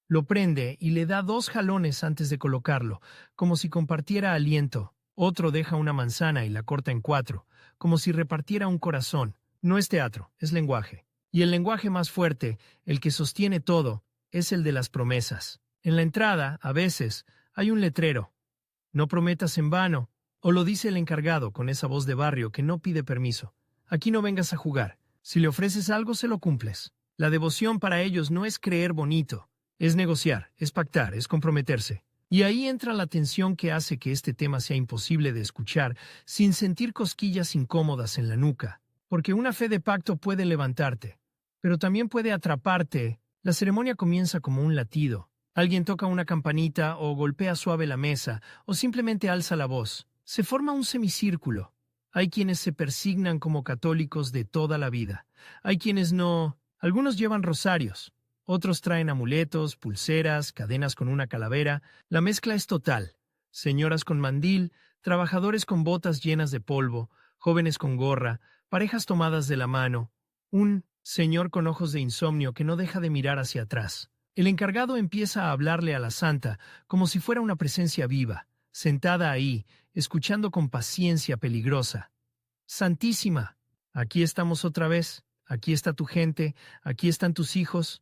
Lo prende y le da 2 jalones antes de colocarlo, como si compartiera aliento. Otro deja una manzana y la corta en 4, como si repartiera un corazón. No es teatro, es lenguaje. Y el lenguaje más fuerte, el que sostiene todo, es el de las promesas. En la entrada, a veces, hay un letrero. No prometas en vano. O lo dice el encargado con esa voz de barrio que no pide permiso. Aquí no vengas a jugar. Si le ofreces algo, se lo cumples. La devoción para ellos no es creer bonito. Es negociar, es pactar, es comprometerse. Y ahí entra la tensión que hace que este tema sea imposible de escuchar sin sentir cosquillas incómodas en la nuca. Porque una fe de pacto puede levantarte, pero también puede atraparte. La ceremonia comienza como un latido. Alguien toca una campanita o golpea suave la mesa o simplemente alza la voz. Se forma un semicírculo. Hay quienes se persignan como católicos de toda la vida. Hay quienes no. Algunos llevan rosarios. Otros traen amuletos, pulseras, cadenas con una calavera. La mezcla es total. Señoras con mandil, trabajadores con botas llenas de polvo, jóvenes con gorra, parejas tomadas de la mano. Un señor con ojos de insomnio que no deja de mirar hacia atrás. El encargado empieza a hablarle a la santa como si fuera una presencia viva, sentada ahí, escuchando con paciencia peligrosa. Santísima, aquí estamos otra vez, aquí está tu gente, aquí están tus hijos.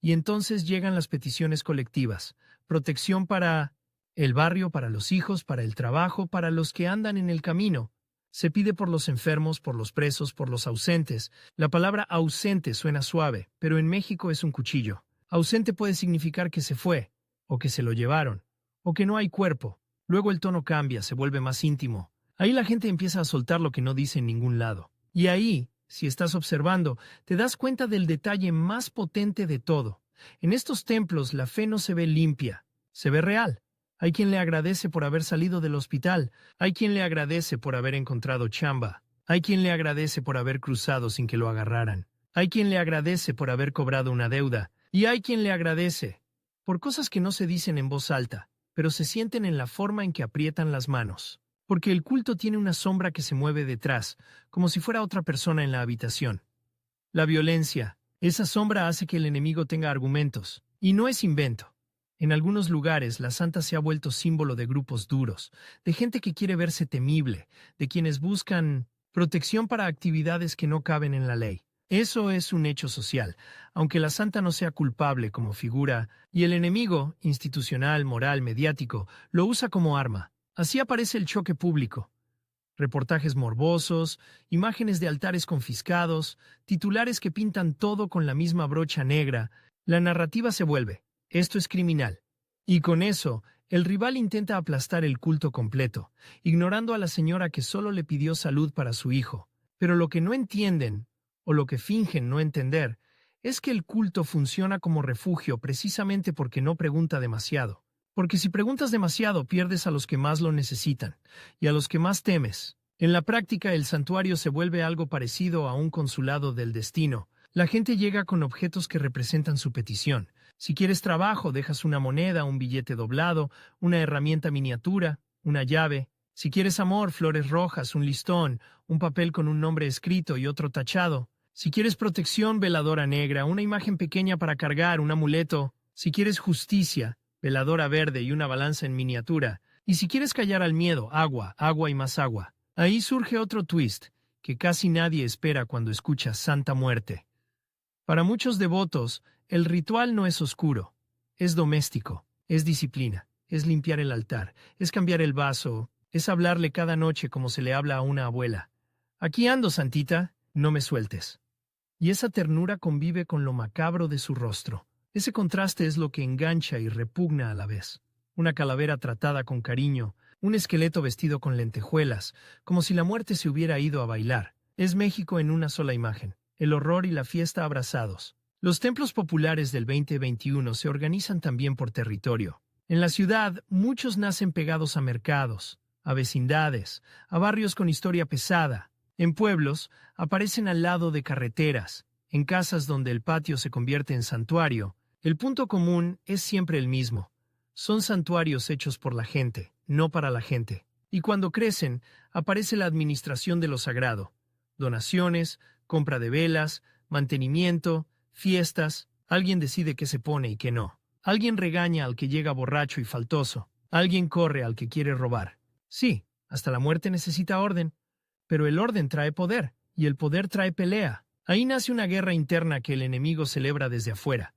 Y entonces llegan las peticiones colectivas, protección para el barrio, para los hijos, para el trabajo, para los que andan en el camino. Se pide por los enfermos, por los presos, por los ausentes. La palabra ausente suena suave, pero en México es un cuchillo. Ausente puede significar que se fue, o que se lo llevaron, o que no hay cuerpo. Luego el tono cambia, se vuelve más íntimo. Ahí la gente empieza a soltar lo que no dice en ningún lado. Y ahí, si estás observando, te das cuenta del detalle más potente de todo. En estos templos la fe no se ve limpia, se ve real. Hay quien le agradece por haber salido del hospital, hay quien le agradece por haber encontrado chamba, hay quien le agradece por haber cruzado sin que lo agarraran, hay quien le agradece por haber cobrado una deuda, y hay quien le agradece por cosas que no se dicen en voz alta, pero se sienten en la forma en que aprietan las manos. Porque el culto tiene una sombra que se mueve detrás, como si fuera otra persona en la habitación. La violencia. Esa sombra hace que el enemigo tenga argumentos. Y no es invento. En algunos lugares, la santa se ha vuelto símbolo de grupos duros, de gente que quiere verse temible, de quienes buscan protección para actividades que no caben en la ley. Eso es un hecho social, aunque la santa no sea culpable como figura, y el enemigo, institucional, moral, mediático, lo usa como arma. Así aparece el choque público. Reportajes morbosos, imágenes de altares confiscados, titulares que pintan todo con la misma brocha negra. La narrativa se vuelve: esto es criminal. Y con eso, el rival intenta aplastar el culto completo, ignorando a la señora que solo le pidió salud para su hijo. Pero lo que no entienden, o lo que fingen no entender, es que el culto funciona como refugio precisamente porque no pregunta demasiado. Porque si preguntas demasiado, pierdes a los que más lo necesitan, y a los que más temes. En la práctica, el santuario se vuelve algo parecido a un consulado del destino. La gente llega con objetos que representan su petición. Si quieres trabajo, dejas una moneda, un billete doblado, una herramienta miniatura, una llave. Si quieres amor, flores rojas, un listón, un papel con un nombre escrito y otro tachado. Si quieres protección, veladora negra, una imagen pequeña para cargar, un amuleto. Si quieres justicia, veladora verde y una balanza en miniatura. Y si quieres callar al miedo, agua, agua y más agua. Ahí surge otro twist, que casi nadie espera cuando escucha Santa Muerte. Para muchos devotos, el ritual no es oscuro, es doméstico, es disciplina, es limpiar el altar, es cambiar el vaso, es hablarle cada noche como se le habla a una abuela. Aquí ando, santita, no me sueltes. Y esa ternura convive con lo macabro de su rostro. Ese contraste es lo que engancha y repugna a la vez. Una calavera tratada con cariño, un esqueleto vestido con lentejuelas, como si la muerte se hubiera ido a bailar. Es México en una sola imagen, el horror y la fiesta abrazados. Los templos populares del 2021 se organizan también por territorio. En la ciudad, muchos nacen pegados a mercados, a vecindades, a barrios con historia pesada. En pueblos, aparecen al lado de carreteras, en casas donde el patio se convierte en santuario. El punto común es siempre el mismo. Son santuarios hechos por la gente, no para la gente. Y cuando crecen, aparece la administración de lo sagrado. Donaciones, compra de velas, mantenimiento, fiestas. Alguien decide qué se pone y qué no. Alguien regaña al que llega borracho y faltoso. Alguien corre al que quiere robar. Sí, Hasta la muerte necesita orden. Pero el orden trae poder, y el poder trae pelea. Ahí nace una guerra interna que el enemigo celebra desde afuera.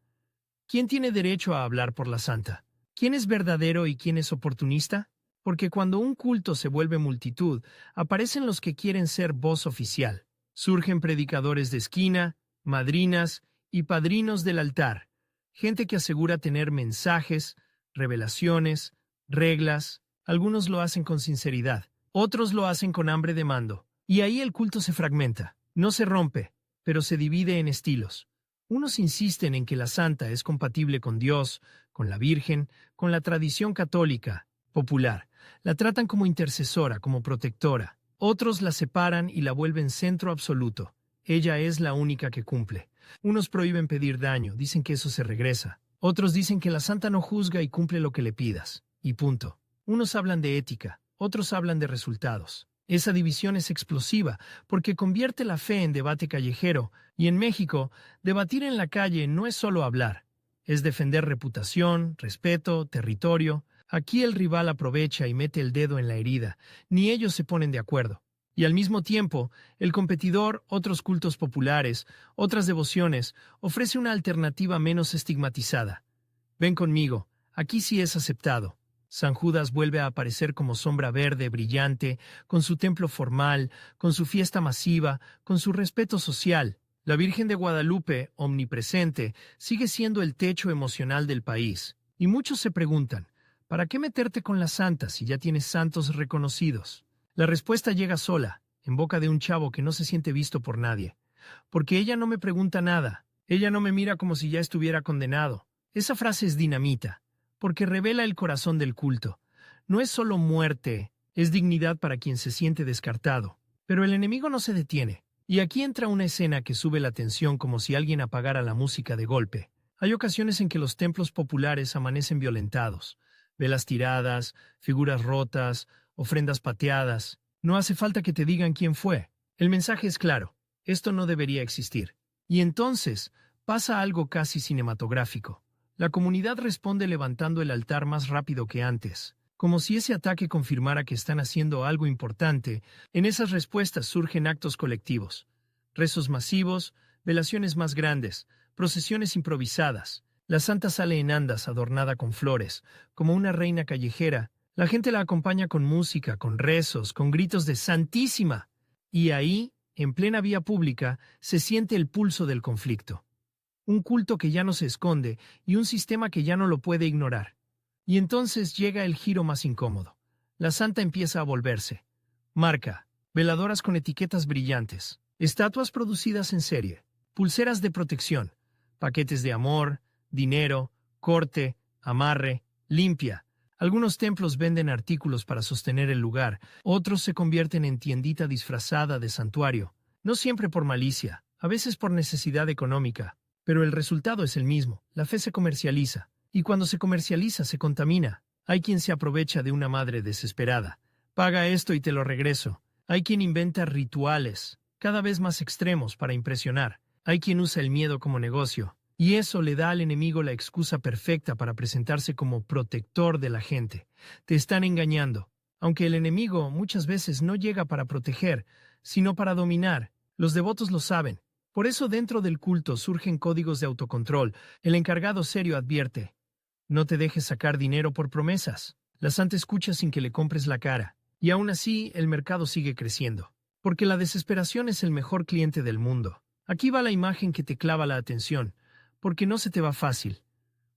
¿Quién tiene derecho a hablar por la santa? ¿Quién es verdadero y quién es oportunista? Porque cuando un culto se vuelve multitud, aparecen los que quieren ser voz oficial. Surgen predicadores de esquina, madrinas y padrinos del altar. Gente que asegura tener mensajes, revelaciones, reglas. Algunos lo hacen con sinceridad, otros lo hacen con hambre de mando. Y ahí el culto se fragmenta. No se rompe, pero se divide en estilos. Unos insisten en que la santa es compatible con Dios, con la Virgen, con la tradición católica, popular. La tratan como intercesora, como protectora. Otros la separan y la vuelven centro absoluto. Ella es la única que cumple. Unos prohíben pedir daño, dicen que eso se regresa. Otros dicen que la santa no juzga y cumple lo que le pidas. Y punto. Unos hablan de ética, otros hablan de resultados. Esa división es explosiva porque convierte la fe en debate callejero, y en México, debatir en la calle no es solo hablar, es defender reputación, respeto, territorio. Aquí el rival aprovecha y mete el dedo en la herida, ni ellos se ponen de acuerdo. Y al mismo tiempo, el competidor, otros cultos populares, otras devociones, ofrece una alternativa menos estigmatizada. Ven conmigo, aquí sí es aceptado. San Judas vuelve a aparecer como sombra verde, brillante, con su templo formal, con su fiesta masiva, con su respeto social. La Virgen de Guadalupe, omnipresente, sigue siendo el techo emocional del país. Y muchos se preguntan, ¿para qué meterte con la santa si ya tienes santos reconocidos? La respuesta llega sola, en boca de un chavo que no se siente visto por nadie. Porque ella no me pregunta nada, ella no me mira como si ya estuviera condenado. Esa frase es dinamita, porque revela el corazón del culto. No es solo muerte, es dignidad para quien se siente descartado. Pero el enemigo no se detiene. Y aquí entra una escena que sube la tensión como si alguien apagara la música de golpe. Hay ocasiones en que los templos populares amanecen violentados. Velas tiradas, figuras rotas, ofrendas pateadas. No hace falta que te digan quién fue. El mensaje es claro. Esto no debería existir. Y entonces pasa algo casi cinematográfico. La comunidad responde levantando el altar más rápido que antes. Como si ese ataque confirmara que están haciendo algo importante, en esas respuestas surgen actos colectivos. Rezos masivos, velaciones más grandes, procesiones improvisadas. La santa sale en andas adornada con flores, como una reina callejera. La gente la acompaña con música, con rezos, con gritos de ¡Santísima! Y ahí, en plena vía pública, se siente el pulso del conflicto. Un culto que ya no se esconde y un sistema que ya no lo puede ignorar. Y entonces llega el giro más incómodo. La santa empieza a volverse. Marca, veladoras con etiquetas brillantes, estatuas producidas en serie, pulseras de protección, paquetes de amor, dinero, corte, amarre, limpia. Algunos templos venden artículos para sostener el lugar, otros se convierten en tiendita disfrazada de santuario, no siempre por malicia, a veces por necesidad económica. Pero el resultado es el mismo. La fe se comercializa. Y cuando se comercializa, se contamina. Hay quien se aprovecha de una madre desesperada. Paga esto y te lo regreso. Hay quien inventa rituales, cada vez más extremos, para impresionar. Hay quien usa el miedo como negocio. Y eso le da al enemigo la excusa perfecta para presentarse como protector de la gente. Te están engañando. Aunque el enemigo muchas veces no llega para proteger, sino para dominar. Los devotos lo saben. Por eso dentro del culto surgen códigos de autocontrol. El encargado serio advierte: no te dejes sacar dinero por promesas. La santa escucha sin que le compres la cara. Y aún así, el mercado sigue creciendo. Porque la desesperación es el mejor cliente del mundo. Aquí va la imagen que te clava la atención, porque no se te va fácil.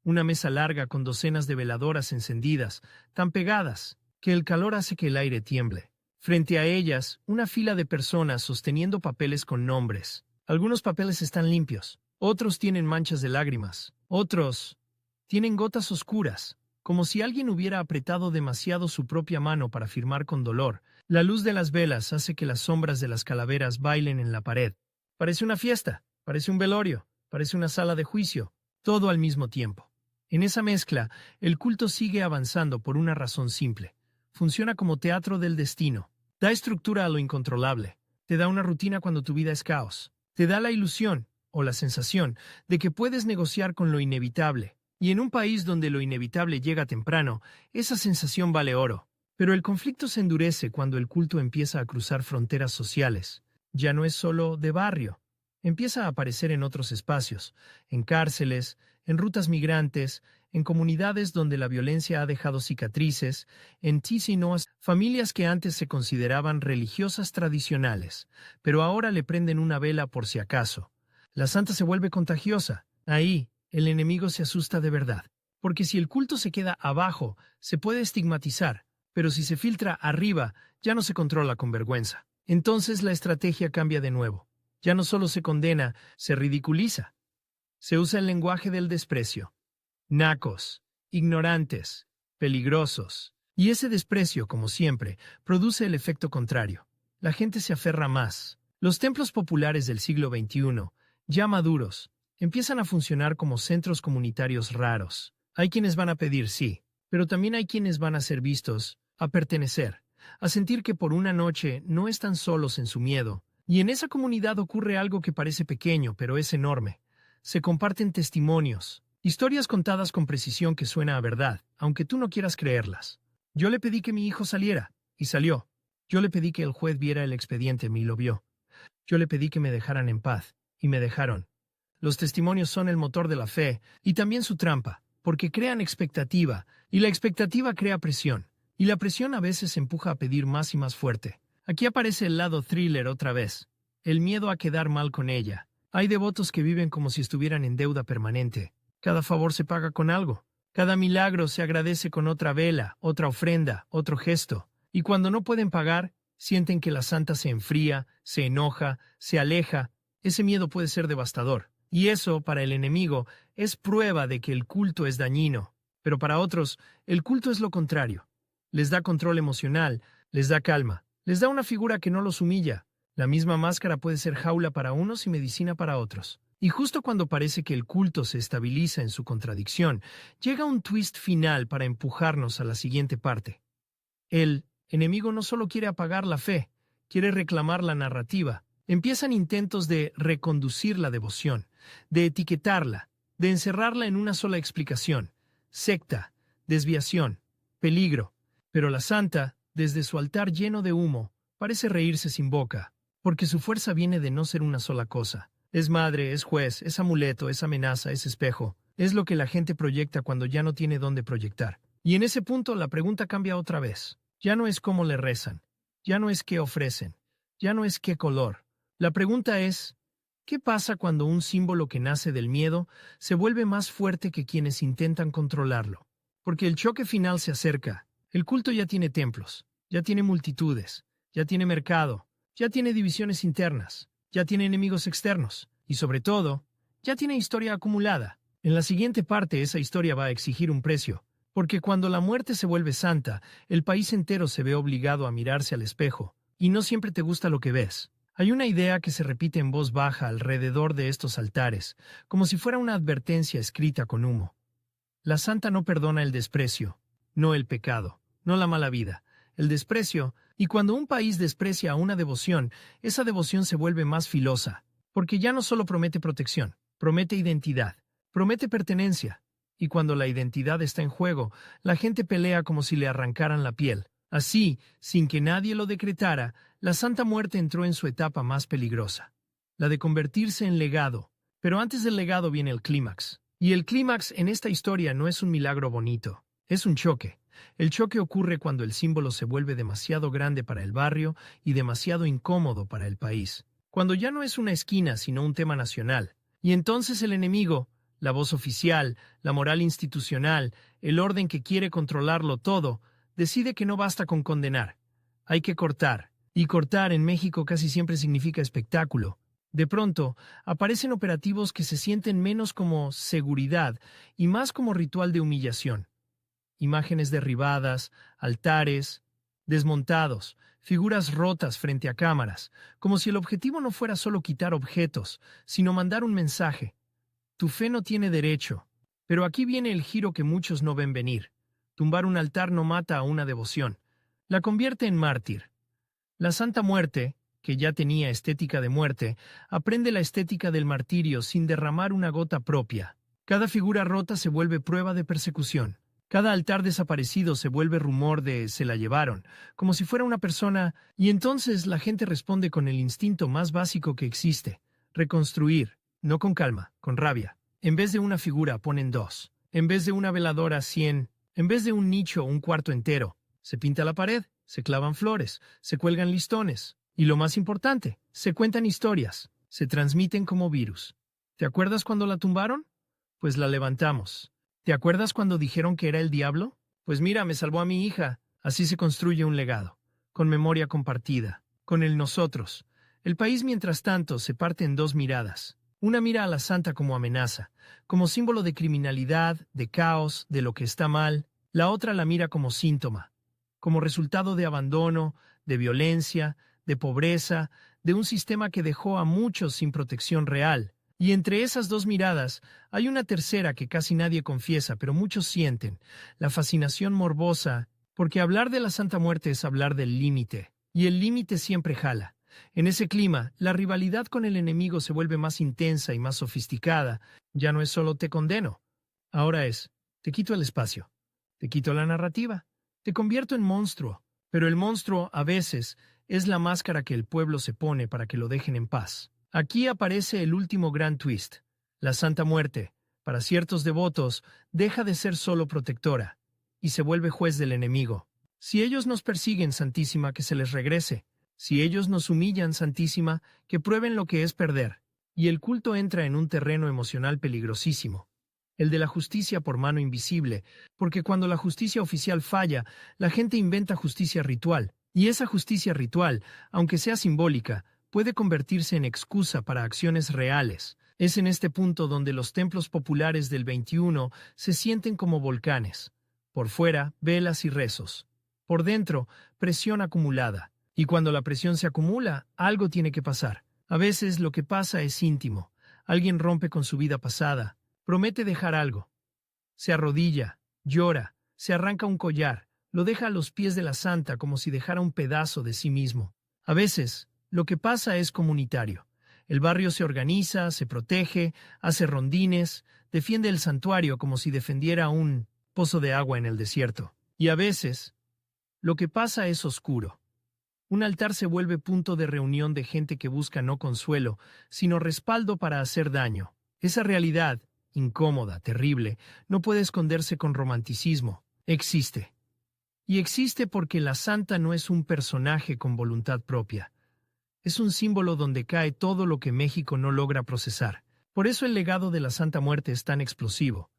Una mesa larga con docenas de veladoras encendidas, tan pegadas, que el calor hace que el aire tiemble. Frente a ellas, una fila de personas sosteniendo papeles con nombres. Algunos papeles están limpios, otros tienen manchas de lágrimas, otros tienen gotas oscuras, como si alguien hubiera apretado demasiado su propia mano para firmar con dolor. La luz de las velas hace que las sombras de las calaveras bailen en la pared. Parece una fiesta, parece un velorio, parece una sala de juicio, todo al mismo tiempo. En esa mezcla, el culto sigue avanzando por una razón simple. Funciona como teatro del destino. Da estructura a lo incontrolable. Te da una rutina cuando tu vida es caos. Te da la ilusión, o la sensación, de que puedes negociar con lo inevitable. Y en un país donde lo inevitable llega temprano, esa sensación vale oro. Pero el conflicto se endurece cuando el culto empieza a cruzar fronteras sociales. Ya no es solo de barrio. Empieza a aparecer en otros espacios, en cárceles, en rutas migrantes, en comunidades donde la violencia ha dejado cicatrices, en TC-Noas, familias que antes se consideraban religiosas tradicionales, pero ahora le prenden una vela por si acaso. La santa se vuelve contagiosa. Ahí, el enemigo se asusta de verdad. Porque si el culto se queda abajo, se puede estigmatizar, pero si se filtra arriba, ya no se controla con vergüenza. Entonces la estrategia cambia de nuevo. Ya no solo se condena, se ridiculiza. Se usa el lenguaje del desprecio. Nacos, ignorantes, peligrosos. Y ese desprecio, como siempre, produce el efecto contrario. La gente se aferra más. Los templos populares del siglo XXI, ya maduros, empiezan a funcionar como centros comunitarios raros. Hay quienes van a pedir sí, pero también hay quienes van a ser vistos, a pertenecer, a sentir que por una noche no están solos en su miedo. Y en esa comunidad ocurre algo que parece pequeño, pero es enorme. Se comparten testimonios, historias contadas con precisión que suena a verdad, aunque tú no quieras creerlas. Yo le pedí que mi hijo saliera, y salió. Yo le pedí que el juez viera el expediente, y lo vio. Yo le pedí que me dejaran en paz, y me dejaron. Los testimonios son el motor de la fe, y también su trampa, porque crean expectativa, y la expectativa crea presión, y la presión a veces empuja a pedir más y más fuerte. Aquí aparece el lado thriller otra vez, el miedo a quedar mal con ella. Hay devotos que viven como si estuvieran en deuda permanente. Cada favor se paga con algo. Cada milagro se agradece con otra vela, otra ofrenda, otro gesto. Y cuando no pueden pagar, sienten que la santa se enfría, se enoja, se aleja. Ese miedo puede ser devastador. Y eso, para el enemigo, es prueba de que el culto es dañino. Pero para otros, el culto es lo contrario. Les da control emocional, les da calma. Les da una figura que no los humilla. La misma máscara puede ser jaula para unos y medicina para otros. Y justo cuando parece que el culto se estabiliza en su contradicción, llega un twist final para empujarnos a la siguiente parte. El enemigo no solo quiere apagar la fe, quiere reclamar la narrativa. Empiezan intentos de reconducir la devoción, de etiquetarla, de encerrarla en una sola explicación. Secta, desviación, peligro. Pero la santa, desde su altar lleno de humo, parece reírse sin boca, porque su fuerza viene de no ser una sola cosa. Es madre, es juez, es amuleto, es amenaza, es espejo. Es lo que la gente proyecta cuando ya no tiene dónde proyectar. Y en ese punto la pregunta cambia otra vez. Ya no es cómo le rezan, ya no es qué ofrecen, ya no es qué color. La pregunta es, ¿qué pasa cuando un símbolo que nace del miedo se vuelve más fuerte que quienes intentan controlarlo? Porque el choque final se acerca. El culto ya tiene templos, ya tiene multitudes, ya tiene mercado, ya tiene divisiones internas, ya tiene enemigos externos y, sobre todo, ya tiene historia acumulada. En la siguiente parte esa historia va a exigir un precio, porque cuando la muerte se vuelve santa, el país entero se ve obligado a mirarse al espejo, y no siempre te gusta lo que ves. Hay una idea que se repite en voz baja alrededor de estos altares, como si fuera una advertencia escrita con humo. La santa no perdona el desprecio, no el pecado, no la mala vida, el desprecio, y cuando un país desprecia a una devoción, esa devoción se vuelve más filosa, porque ya no solo promete protección, promete identidad, promete pertenencia, y cuando la identidad está en juego, la gente pelea como si le arrancaran la piel. Así, sin que nadie lo decretara, la Santa Muerte entró en su etapa más peligrosa, la de convertirse en legado. Pero antes del legado viene el clímax. Y el clímax en esta historia no es un milagro bonito, es un choque. El choque ocurre cuando el símbolo se vuelve demasiado grande para el barrio y demasiado incómodo para el país. Cuando ya no es una esquina sino un tema nacional. Y entonces el enemigo, la voz oficial, la moral institucional, el orden que quiere controlarlo todo, decide que no basta con condenar. Hay que cortar. Y cortar en México casi siempre significa espectáculo. De pronto, aparecen operativos que se sienten menos como seguridad y más como ritual de humillación. Imágenes derribadas, altares, desmontados, figuras rotas frente a cámaras, como si el objetivo no fuera solo quitar objetos, sino mandar un mensaje. Tu fe no tiene derecho. Pero aquí viene el giro que muchos no ven venir. Tumbar un altar no mata a una devoción. La convierte en mártir. La Santa Muerte, que ya tenía estética de muerte, aprende la estética del martirio sin derramar una gota propia. Cada figura rota se vuelve prueba de persecución. Cada altar desaparecido se vuelve rumor de se la llevaron, como si fuera una persona, y entonces la gente responde con el instinto más básico que existe: reconstruir, no con calma, con rabia. En vez de una figura ponen dos, en vez de una veladora 100, en vez de un nicho un cuarto entero. Se pinta la pared, se clavan flores, se cuelgan listones, y lo más importante, se cuentan historias, se transmiten como virus. ¿Te acuerdas cuando la tumbaron? Pues la levantamos. ¿Te acuerdas cuando dijeron que era el diablo? Pues mira, me salvó a mi hija. Así se construye un legado, con memoria compartida, con el nosotros. El país, mientras tanto, se parte en dos miradas. Una mira a la santa como amenaza, como símbolo de criminalidad, de caos, de lo que está mal. La otra la mira como síntoma, como resultado de abandono, de violencia, de pobreza, de un sistema que dejó a muchos sin protección real. Y entre esas dos miradas hay una tercera que casi nadie confiesa, pero muchos sienten: la fascinación morbosa, porque hablar de la Santa Muerte es hablar del límite, y el límite siempre jala. En ese clima, la rivalidad con el enemigo se vuelve más intensa y más sofisticada. Ya no es solo te condeno, ahora es te quito el espacio, te quito la narrativa, te convierto en monstruo. Pero el monstruo, a veces, es la máscara que el pueblo se pone para que lo dejen en paz. Aquí aparece el último gran twist. La Santa Muerte, para ciertos devotos, deja de ser solo protectora y se vuelve juez del enemigo. Si ellos nos persiguen, Santísima, que se les regrese. Si ellos nos humillan, Santísima, que prueben lo que es perder. Y el culto entra en un terreno emocional peligrosísimo, el de la justicia por mano invisible, porque cuando la justicia oficial falla, la gente inventa justicia ritual, y esa justicia ritual, aunque sea simbólica, puede convertirse en excusa para acciones reales. Es en este punto donde los templos populares del 21 se sienten como volcanes. Por fuera, velas y rezos. Por dentro, presión acumulada. Y cuando la presión se acumula, algo tiene que pasar. A veces lo que pasa es íntimo. Alguien rompe con su vida pasada, promete dejar algo. Se arrodilla, llora, se arranca un collar, lo deja a los pies de la santa como si dejara un pedazo de sí mismo. A veces, lo que pasa es comunitario. El barrio se organiza, se protege, hace rondines, defiende el santuario como si defendiera un pozo de agua en el desierto. Y a veces, lo que pasa es oscuro. Un altar se vuelve punto de reunión de gente que busca no consuelo, sino respaldo para hacer daño. Esa realidad, incómoda, terrible, no puede esconderse con romanticismo. Existe. Y existe porque la santa no es un personaje con voluntad propia. Es un símbolo donde cae todo lo que México no logra procesar. Por eso el legado de la Santa Muerte es tan explosivo.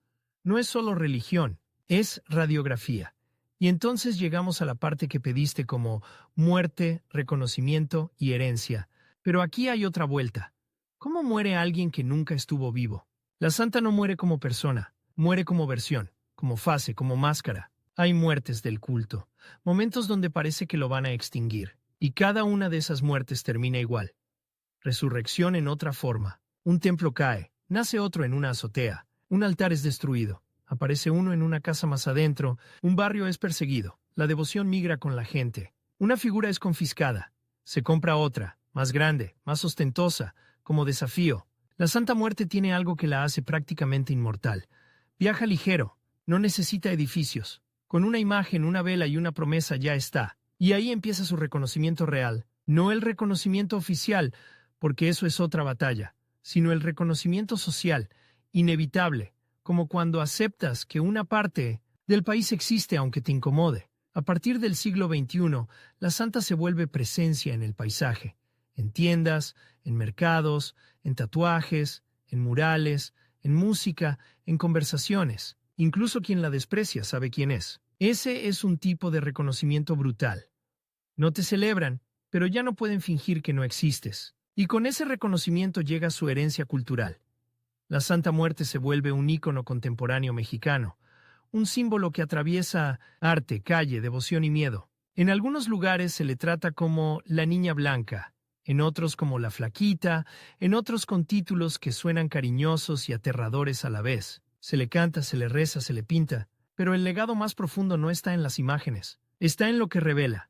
No es solo religión, es radiografía. Y entonces llegamos a la parte que pediste como muerte, reconocimiento y herencia. Pero aquí hay otra vuelta. ¿Cómo muere alguien que nunca estuvo vivo? La santa no muere como persona, muere como versión, como fase, como máscara. Hay muertes del culto, momentos donde parece que lo van a extinguir. Y cada una de esas muertes termina igual. Resurrección en otra forma. Un templo cae, nace otro en una azotea, un altar es destruido. Aparece uno en una casa más adentro, un barrio es perseguido, la devoción migra con la gente. Una figura es confiscada, se compra otra, más grande, más ostentosa, como desafío. La Santa Muerte tiene algo que la hace prácticamente inmortal. Viaja ligero, no necesita edificios. Con una imagen, una vela y una promesa ya está. Y ahí empieza su reconocimiento real, no el reconocimiento oficial, porque eso es otra batalla, sino el reconocimiento social, inevitable, como cuando aceptas que una parte del país existe aunque te incomode. A partir del siglo XXI, la santa se vuelve presencia en el paisaje, en tiendas, en mercados, en tatuajes, en murales, en música, en conversaciones. Incluso quien la desprecia sabe quién es. Ese es un tipo de reconocimiento brutal. No te celebran, pero ya no pueden fingir que no existes. Y con ese reconocimiento llega su herencia cultural. La Santa Muerte se vuelve un ícono contemporáneo mexicano, un símbolo que atraviesa arte, calle, devoción y miedo. En algunos lugares se le trata como la Niña Blanca, en otros como la Flaquita, en otros con títulos que suenan cariñosos y aterradores a la vez. Se le canta, se le reza, se le pinta, pero el legado más profundo no está en las imágenes, está en lo que revela.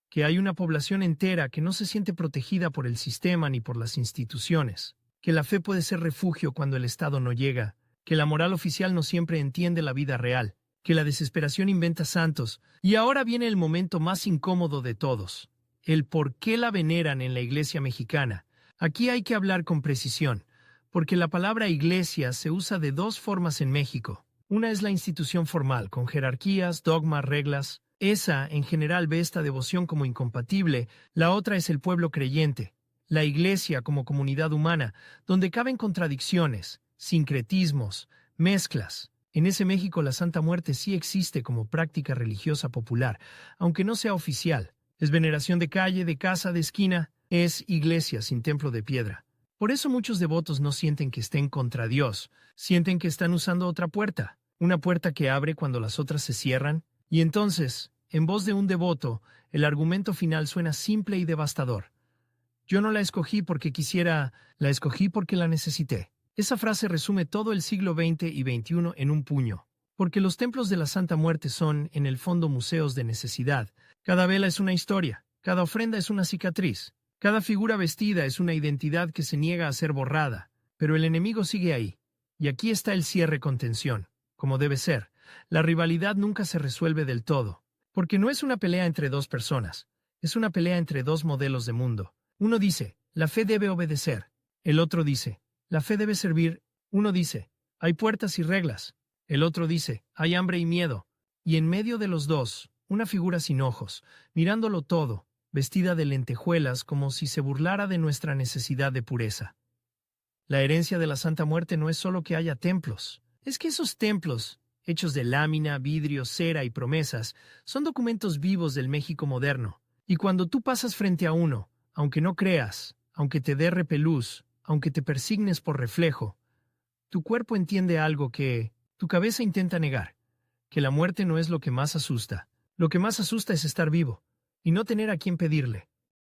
Que hay una población entera que no se siente protegida por el sistema ni por las instituciones, que la fe puede ser refugio cuando el Estado no llega, que la moral oficial no siempre entiende la vida real. que la desesperación inventa santos, y ahora viene el momento más incómodo de todos, el por qué la veneran en la iglesia mexicana. Aquí hay que hablar con precisión, porque la palabra iglesia se usa de dos formas en México. Una es la institución formal, con jerarquías, dogmas, reglas. Esa, en general, ve esta devoción como incompatible. La otra es el pueblo creyente, la iglesia como comunidad humana, donde caben contradicciones, sincretismos, mezclas. En ese México la Santa Muerte sí existe como práctica religiosa popular, aunque no sea oficial. Es veneración de calle, de casa, de esquina. Es iglesia sin templo de piedra. Por eso muchos devotos no sienten que estén contra Dios, sienten que están usando otra puerta, una puerta que abre cuando las otras se cierran, y entonces, en voz de un devoto, el argumento final suena simple y devastador. Yo no la escogí porque quisiera, la escogí porque la necesité. Esa frase resume todo el siglo XX y XXI en un puño, porque los templos de la Santa Muerte son, en el fondo, museos de necesidad. Cada vela es una historia, cada ofrenda es una cicatriz. Cada figura vestida es una identidad que se niega a ser borrada, pero el enemigo sigue ahí. Y aquí está el cierre con tensión, como debe ser. La rivalidad nunca se resuelve del todo, porque no es una pelea entre dos personas, es una pelea entre dos modelos de mundo. Uno dice, la fe debe obedecer. El otro dice, la fe debe servir. Uno dice, hay puertas y reglas. El otro dice, hay hambre y miedo. Y en medio de los dos, una figura sin ojos, mirándolo todo, vestida de lentejuelas como si se burlara de nuestra necesidad de pureza. La herencia de la Santa Muerte no es solo que haya templos, es que esos templos, hechos de lámina, vidrio, cera y promesas, son documentos vivos del México moderno. Y cuando tú pasas frente a uno, aunque no creas, aunque te dé repelús, aunque te persignes por reflejo, tu cuerpo entiende algo que tu cabeza intenta negar, que la muerte no es lo que más asusta. Lo que más asusta es estar vivo y no tener a quién pedirle.